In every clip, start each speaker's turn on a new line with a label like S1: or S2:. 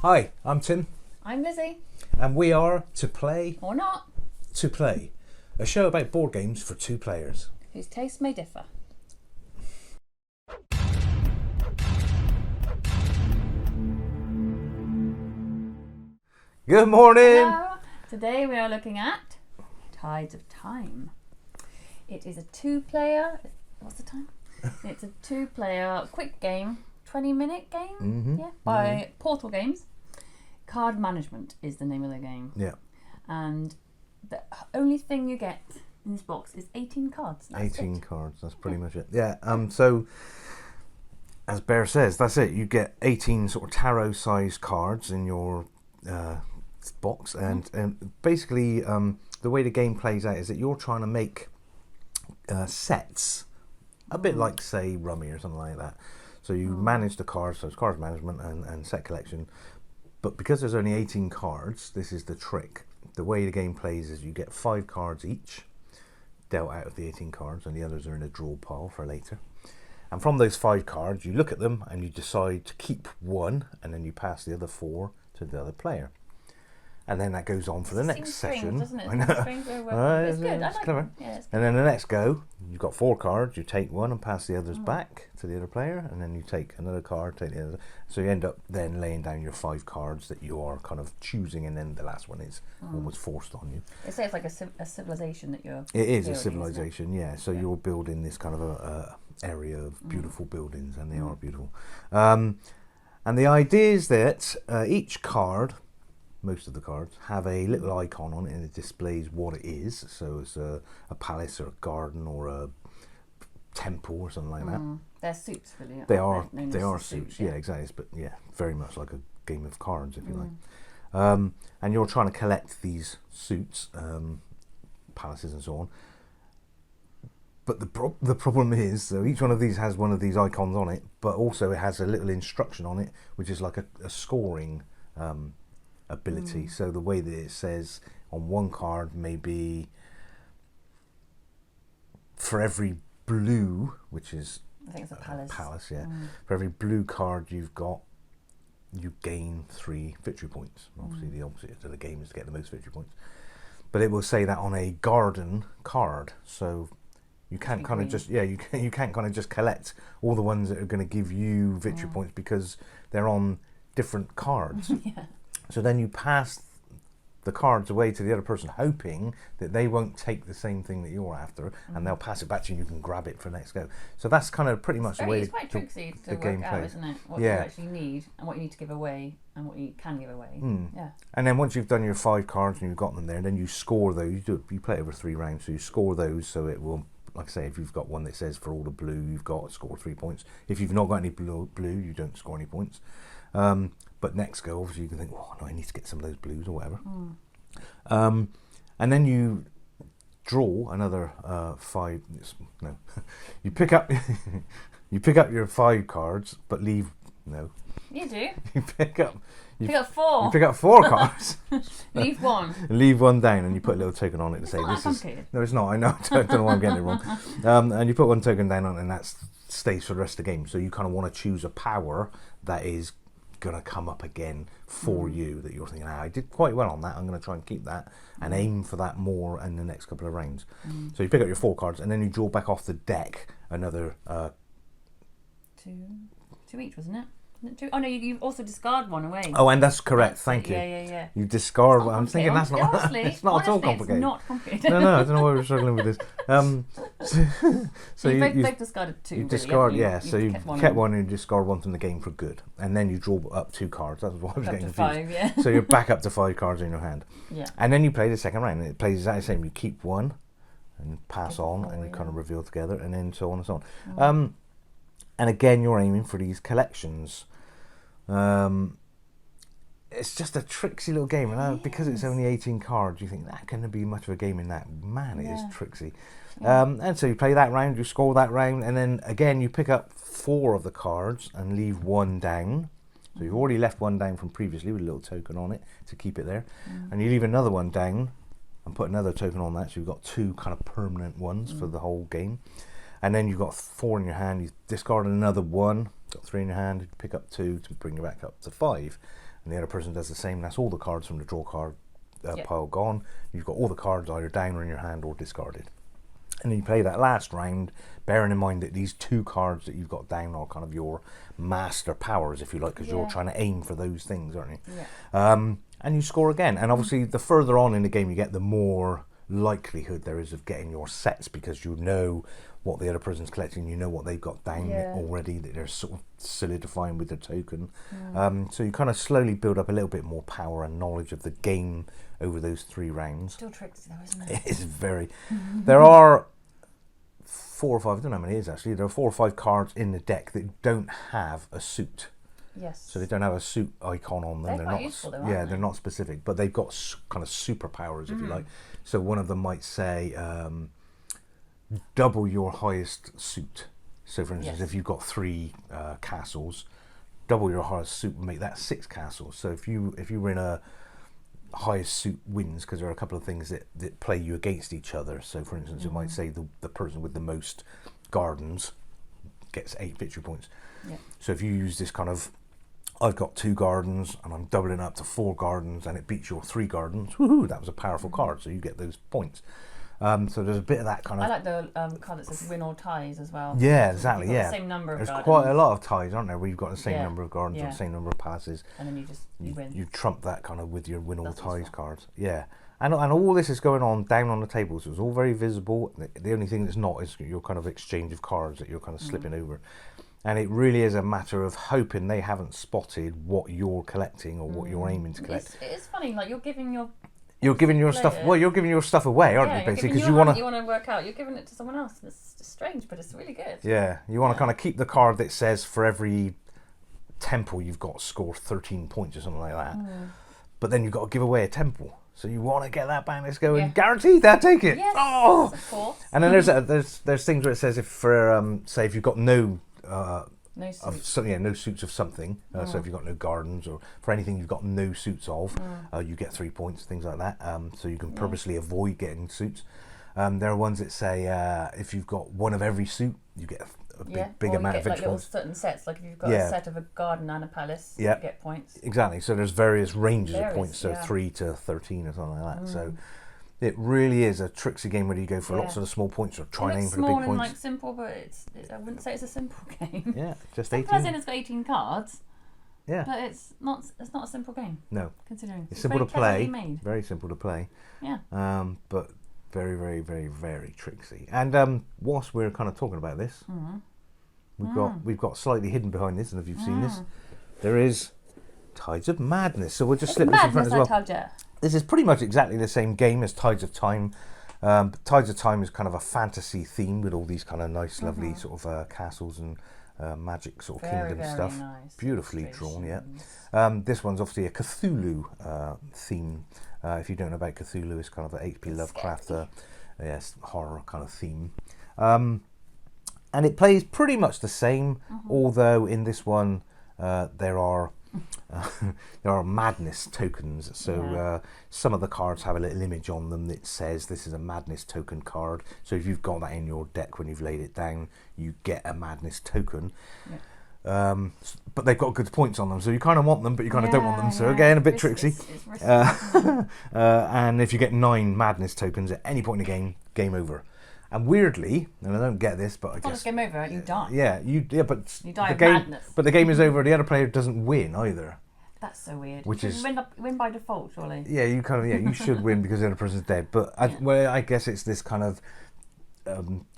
S1: Hi, I'm Tim,
S2: I'm Lizzie.
S1: and we are To Play,
S2: Or not.
S1: To Play, a show about board games for two players.
S2: Whose tastes may differ.
S1: Good morning!
S2: Hello. Today we are looking at Tides of Time. It is a two-player... What's the time? It's a two-player quick game, 20-minute game, by Portal Games. Card Management is the name of the game.
S1: Yeah.
S2: And the only thing you get in this box is 18 cards. That's
S1: 18
S2: it.
S1: cards, that's pretty much it. Yeah, so, as Bear says, that's it. You get 18 sort of tarot-sized cards in your box, and basically the way the game plays out is that you're trying to make sets, a bit like, say, Rummy or something like that. So you manage the cards, so it's cards management and set collection. But because there's only 18 cards, this is the trick. The way the game plays is you get 5 cards each, dealt out of the 18 cards, and the others are in a draw pile for later. And from those 5 cards, you look at them and you decide to keep one, and then you pass the other 4 to the other player. And then that goes on for the next session.
S2: Doesn't it?
S1: I know.
S2: It's good.
S1: It's
S2: I like
S1: clever.
S2: it. Yeah, it's good.
S1: And then the next go, you've got 4 cards, you take one and pass the others back to the other player, and then you take another card, take the other. So you end up then laying down your 5 cards that you are kind of choosing, and then the last one is almost forced on you.
S2: They say it's like a civilization that you're
S1: It is a
S2: building,
S1: civilization, yeah. So you're building this kind of a area of beautiful buildings, and they are beautiful. And the idea is that each card, most of the cards, have a little icon on it, and it displays what it is. So it's a palace or a garden or a temple or something like that.
S2: They're suits, really.
S1: They are
S2: Known as
S1: suits, yeah, exactly. But yeah, very much like a game of cards, if you like. And you're trying to collect these suits, palaces and so on. But the problem is, so each one of these has one of these icons on it, but also it has a little instruction on it, which is like a scoring ability. So the way that it says on one card, maybe for every blue, which is
S2: I think it's a palace.
S1: yeah. For every blue card you've got, you gain 3 victory points. Obviously, the opposite to the game is to get the most victory points. But it will say that on a garden card, so you can't kind of just you can't kind of just collect all the ones that are going to give you victory points because they're on different cards.
S2: Yeah.
S1: So then you pass the cards away to the other person, hoping that they won't take the same thing that you're after, and they'll pass it back to you, and you can grab it for next go. So that's kind of pretty much the way
S2: It's quite tricksy to work
S1: game
S2: out,
S1: plays.
S2: isn't it? What you actually need and what you need to give away and what you can give away. Yeah.
S1: And then once you've done your 5 cards and you've got them there, then you score those. You play it over 3 rounds, so you score those. So it will, like I say, if you've got one that says for all the blue, you've got to score 3 points. If you've not got any blue, you don't score any points. But next go, obviously, you can think, oh no, I need to get some of those blues or whatever. And then you draw another 5. No, you pick up your 5 cards, but leave no.
S2: You do.
S1: You pick up
S2: 4.
S1: You pick up 4 cards.
S2: Leave 1.
S1: Leave 1 down, and you put a little token on it to say
S2: not that
S1: this is.
S2: complicated.
S1: No, it's not. I know. I don't know why I'm getting it wrong. And you put 1 token down on it, and that stays for the rest of the game. So you kind of want to choose a power that is going to come up again for you, that you're thinking, I did quite well on that, I'm going to try and keep that and aim for that more in the next couple of rounds. So you pick up your 4 cards, and then you draw back off the deck another
S2: 2 each, wasn't it? Isn't it 2? Oh no, you also discard 1 away.
S1: Oh, and that's correct. Thank you.
S2: Yeah.
S1: You discard one. I'm thinking that's not.
S2: Honestly,
S1: it's not at all complicated.
S2: It's not complicated.
S1: No, I don't know why we're struggling with this. So
S2: you've discarded 2.
S1: You
S2: really,
S1: discard,
S2: you?
S1: So you kept 1 and you discard 1 from the game for good, and then you draw up 2 cards. That's what I was
S2: Up
S1: getting
S2: to
S1: confused.
S2: 5, yeah.
S1: So you're back up to 5 cards in your hand.
S2: Yeah.
S1: And then you play the second round. And it plays exactly the same. You keep 1 and pass on, and you
S2: yeah.
S1: kind of reveal together, and then so on and so on. And again, you're aiming for these collections. It's just a tricksy little game, and because it's only 18 cards, you think that can be much of a game in that. Man, it is tricksy. And so you play that round, you score that round, and then again you pick up 4 of the cards and leave 1 down. So you've already left 1 down from previously with a little token on it to keep it there, and you leave another 1 down and put another token on that. So you've got 2 kind of permanent ones for the whole game. And then you've got 4 in your hand, you discard another 1, got 3 in your hand, you pick up 2 to bring you back up to 5. and the other person does the same. That's all the cards from the draw card
S2: Yep.
S1: pile gone. You've got all the cards either down or in your hand or discarded. And then you play that last round, bearing in mind that these 2 cards that you've got down are kind of your master powers, if you like, because you're trying to aim for those things, aren't you?
S2: Yeah.
S1: And you score again. And obviously, the further on in the game you get, the more likelihood there is of getting your sets, because you know what the other person's collecting, you know what they've got down already, that they're sort of solidifying with their token. So you kind of slowly build up a little bit more power and knowledge of the game over those 3 rounds.
S2: Still tricksy though, isn't it?
S1: It is very. There are 4 or 5, I don't know how many it is actually, there are 4 or 5 cards in the deck that don't have a suit.
S2: Yes.
S1: So they don't have a suit icon on them.
S2: They're
S1: not
S2: quite useful though, aren't
S1: they're not specific, but they've got kind of superpowers, if you like. So one of them might say double your highest suit. So for instance, if you've got 3 castles, double your highest suit and make that 6 castles. So if you were in a highest suit wins, because there are a couple of things that play you against each other. So for instance, it might say the person with the most gardens gets 8 victory points. So if you use this kind of, I've got 2 gardens and I'm doubling up to 4 gardens and it beats your 3 gardens, woohoo, that was a powerful card, so you get those points. So there's a bit of that kind of...
S2: I like the card that says win or ties as well.
S1: Yeah, exactly,
S2: You've got
S1: yeah.
S2: the same number of
S1: There's
S2: gardens.
S1: quite a lot of ties, aren't there, where you've got the same
S2: Yeah.
S1: number of gardens or
S2: Yeah.
S1: the same number of palaces.
S2: And then you win.
S1: You trump that kind of with your win all
S2: That's
S1: ties
S2: useful.
S1: cards. Yeah. And all this is going on down on the table, so it's all very visible. The only thing that's not is your kind of exchange of cards that you're kind of slipping over. And it really is a matter of hoping they haven't spotted what you're collecting or what you're aiming to collect.
S2: It is funny, like you're giving your
S1: You're giving your stuff.
S2: player-
S1: Well, you're giving your stuff away, aren't you? Basically, because you want
S2: you want to work out. You're giving it to someone else. It's just strange, but it's really good.
S1: Yeah, you want to kind of keep the card that says for every temple you've got score 13 points or something like that. But then you've got to give away a temple. So you want to get that back. Let's go and guaranteed they'll take it.
S2: Yes,
S1: Oh!
S2: of course.
S1: And then there's things where it says if for say if you've got no
S2: No suit.
S1: no suits of something. So if you've got no gardens or for anything you've got no suits of, you get 3 points, things like that. So you can purposely avoid getting suits. There are ones that say if you've got one of every suit, you get a big
S2: or
S1: amount
S2: you
S1: of
S2: get like
S1: victory
S2: little
S1: points.
S2: certain sets. Like if you've got
S1: Yeah.
S2: a set of a garden and a palace,
S1: Yeah.
S2: you get points.
S1: Exactly. So there's various ranges of
S2: Varies,
S1: points. So
S2: yeah.
S1: 3 to 13 or something like that. So it really is a tricksy game where you go for lots of the small points or try and aim
S2: It's
S1: for the
S2: small
S1: big
S2: and
S1: points.
S2: like simple, but I wouldn't say it's a simple game.
S1: Yeah, just
S2: Simple as in
S1: 18.
S2: it's got 18 cards,
S1: Yeah.
S2: but it's not a simple game.
S1: No.
S2: Considering
S1: It's simple to
S2: very cleverly
S1: play.
S2: made.
S1: Very simple to play.
S2: Yeah.
S1: But very, very, very, very tricksy. And whilst we're kind of talking about this, we've got slightly hidden behind this, and if you've seen this, there is Tides of Madness. So we'll just slip this in front
S2: Madness,
S1: as well.
S2: I told you.
S1: This is pretty much exactly the same game as Tides of Time. But Tides of Time is kind of a fantasy theme with all these kind of nice, lovely sort of castles and magic sort of
S2: Very,
S1: kingdom
S2: very
S1: stuff.
S2: nice
S1: Beautifully drawn, yeah.
S2: illustrations.
S1: This one's obviously a Cthulhu theme. If you don't know about Cthulhu, it's kind of a H.P. Lovecraft horror kind of theme. And it plays pretty much the same, although in this one there are madness tokens. So some of the cards have a little image on them that says this is a madness token card. So if you've got that in your deck when you've laid it down, you get a madness token. But they've got good points on them, so you kind of want them, but you kind of don't want them. So again, a bit tricksy.
S2: It's risky.
S1: And if you get 9 madness tokens at any point in the game over. And weirdly, and I don't get this, but I
S2: It's not
S1: guess
S2: just game over, you die.
S1: but
S2: You die
S1: the
S2: of
S1: game,
S2: madness.
S1: but the game is over. The other player doesn't win either.
S2: That's so weird.
S1: Which is-
S2: you win by default, surely.
S1: Yeah, you you should win because the other person's dead. But I guess it's this kind of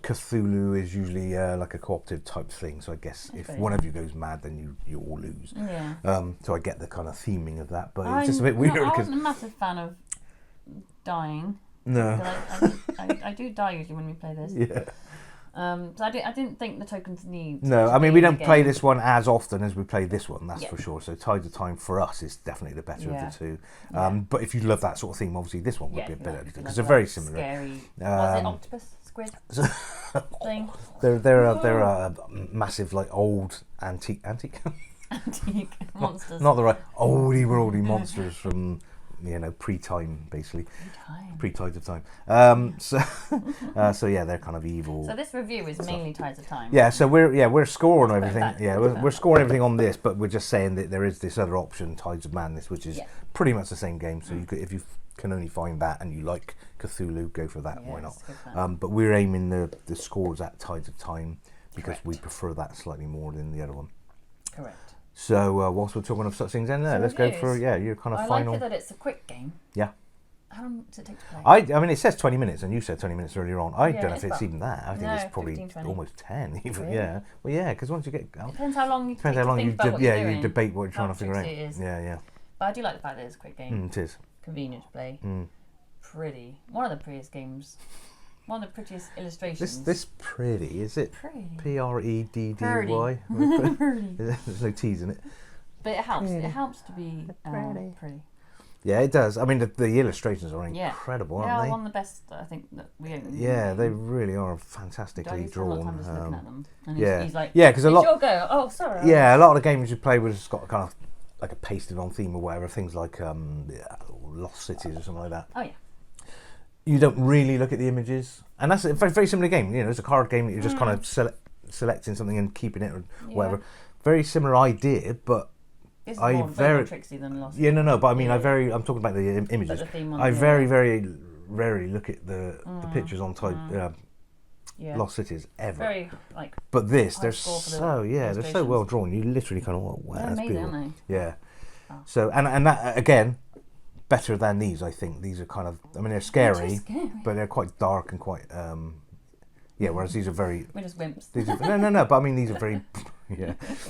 S1: Cthulhu is usually like a cooperative type thing. So I guess if one of you goes mad, then you all lose.
S2: Yeah.
S1: So I get the kind of theming of that, but it's just a bit weird
S2: I
S1: because
S2: wasn't a massive fan of dying.
S1: no,
S2: Because I do die usually when we play this.
S1: yeah.
S2: So I didn't think the tokens need.
S1: No,
S2: to
S1: I mean
S2: be
S1: we
S2: in the
S1: don't play
S2: game.
S1: this one as often as we play this one, that's
S2: Yeah.
S1: for sure. So Tides of Time for us is definitely the better
S2: Yeah.
S1: of the two.
S2: Yeah.
S1: But if you love that sort of theme, obviously this one would
S2: Yeah,
S1: be a better
S2: like
S1: because they're very similar.
S2: Scary. Was it
S1: Um,
S2: octopus, squid thing?
S1: They're a massive like old antique
S2: Antique monsters.
S1: not the right oldie worldy monsters from pre-time basically.
S2: Time.
S1: Pre-Tides of Time. So yeah, they're kind of evil.
S2: So this review is mainly Tides of Time.
S1: Yeah, so we're scoring everything.
S2: back.
S1: Yeah, we're scoring everything on this, but we're just saying that there is this other option, Tides of Madness, which is pretty much the same game. So you could, if you can only find that and you like Cthulhu, go for that. Why not? But we're aiming the scores at Tides of Time because we prefer that slightly more than the other one.
S2: Correct.
S1: So whilst we're talking of such things, then let's go for your kind of
S2: I
S1: final.
S2: like it that it's a quick game.
S1: Yeah.
S2: How long does it take to play?
S1: I mean, it says 20 minutes, and you said 20 minutes earlier on. I don't know if it's even that. I think it's probably
S2: 15, 20.
S1: almost 10. Even
S2: Really?
S1: yeah. Well, yeah, because once you get
S2: Depends how long you
S1: depends
S2: take
S1: how long
S2: to
S1: you
S2: think about what you're doing.
S1: you debate what you're trying to
S2: How
S1: figure out.
S2: tricksy it is.
S1: Yeah.
S2: But I do like the fact that it's a quick game.
S1: It is.
S2: Convenient to play. Pretty. One of the prettiest games. One of the prettiest illustrations.
S1: This pretty, is it?
S2: Pretty.
S1: Preddy.
S2: Pretty.
S1: There's no T's in it.
S2: But it helps. It helps to be pretty.
S1: Yeah, it does. I mean, the illustrations are incredible,
S2: They
S1: aren't
S2: are
S1: they?
S2: one of the best that I think that we own.
S1: Yeah, they really are fantastically
S2: Doug's had a lot of
S1: drawn.
S2: time just looking at them. And
S1: yeah,
S2: he's like,
S1: yeah, because a
S2: it's
S1: lot.
S2: your go. Oh, sorry.
S1: Yeah, a lot of the games you play was just got kind of like a pasted on theme or whatever. Things like Lost Cities or something like that.
S2: Oh yeah.
S1: You don't really look at the images, and that's a very, very similar game. It's a card game that you're just kind of selecting something and keeping it or whatever. Very similar idea, but
S2: This is more tricksy than Lost.
S1: Yeah, no, but I mean, I'm talking about the images.
S2: The theme
S1: I very, very rarely look at the pictures on Lost Cities ever.
S2: Very like.
S1: But this, they're
S2: score for the
S1: they're so well drawn. You literally kind of wow,
S2: They're
S1: that's
S2: amazing,
S1: beautiful.
S2: aren't they?
S1: Yeah. So and that again, better than these. I think these are kind of. I mean, they're scary, but they're quite dark and quite. Whereas these are very.
S2: We're just wimps.
S1: These are, no. But I mean, these are very.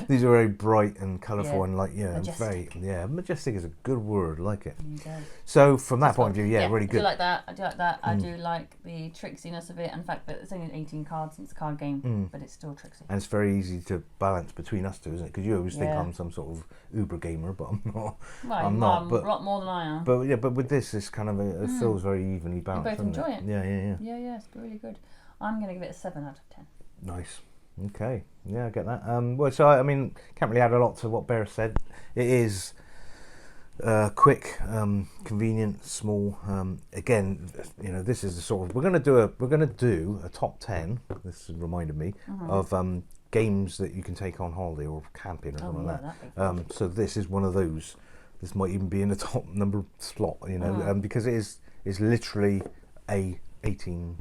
S1: These are very bright and colourful and
S2: majestic.
S1: very majestic is a good word. I like it. So from that point of view, really good.
S2: I do like that. I do like the tricksiness of it, and the fact that it's only 18 cards and it's a card game, but it's still tricksy.
S1: And it's very easy to balance between us two, isn't it? Because you always think I'm some sort of uber gamer, but I'm not.
S2: Well,
S1: I'm not. But
S2: a lot more than I am.
S1: But with this, it's kind of it feels very evenly balanced.
S2: You both enjoy it.
S1: Yeah.
S2: Yeah, it's really good. I'm going to give it a 7 out of 10.
S1: Nice. Okay. Yeah, I get that. Well, so I mean, can't really add a lot to what Bear said. It is quick, convenient, small. Again, this is the sort of we're going to do a top 10. This reminded me of games that you can take on holiday or camping or something like that. So this is one of those. This might even be in the top number slot, because it is literally a 18.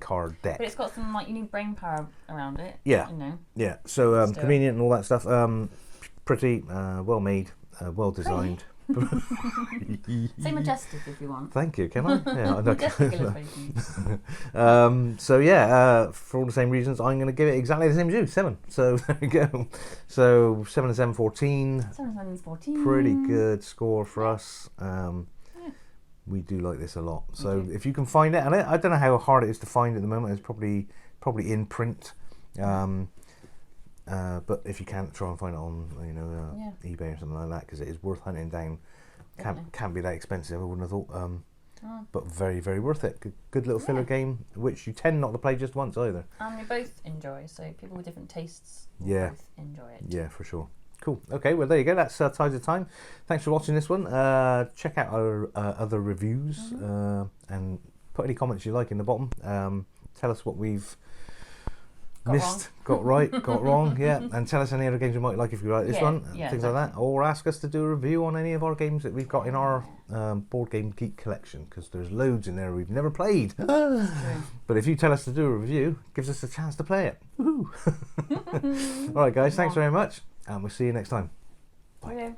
S1: Card deck.
S2: But it's got some you need brain power around it.
S1: Yeah. Yeah. So convenient and all that stuff. Pretty, well made, well designed.
S2: Say majestic if you want.
S1: Thank you. Can I? Yeah.
S2: Majestic illustrations.
S1: For all the same reasons, I'm going to give it exactly the same as you, 7. So there you go. So 7 and 7, 14.
S2: 7 and 14.
S1: Pretty good score for us. We do like this a lot. So if you can find it, and I don't know how hard it is to find at the moment. It's probably in print. But if you can't, try and find it on eBay or something like that, because it is worth hunting down. Can't be that expensive, I wouldn't have thought. But very, very worth it. Good little filler game, which you tend not to play just once either.
S2: And we both enjoy, so people with different tastes will both enjoy it.
S1: Yeah, for sure. Cool. Okay, well there you go. That's Tides of Time. Thanks for watching this one. Check out our other reviews and put any comments you like in the bottom. Tell us what we've missed, got right, got wrong, and tell us any other games you might like if you like this one, things like that, or ask us to do a review on any of our games that we've got in our Board Game Geek collection, because there's loads in there we've never played. But if you tell us to do a review, it gives us a chance to play it. Woohoo! All right, guys, thanks very much, and we'll see you next time. Bye.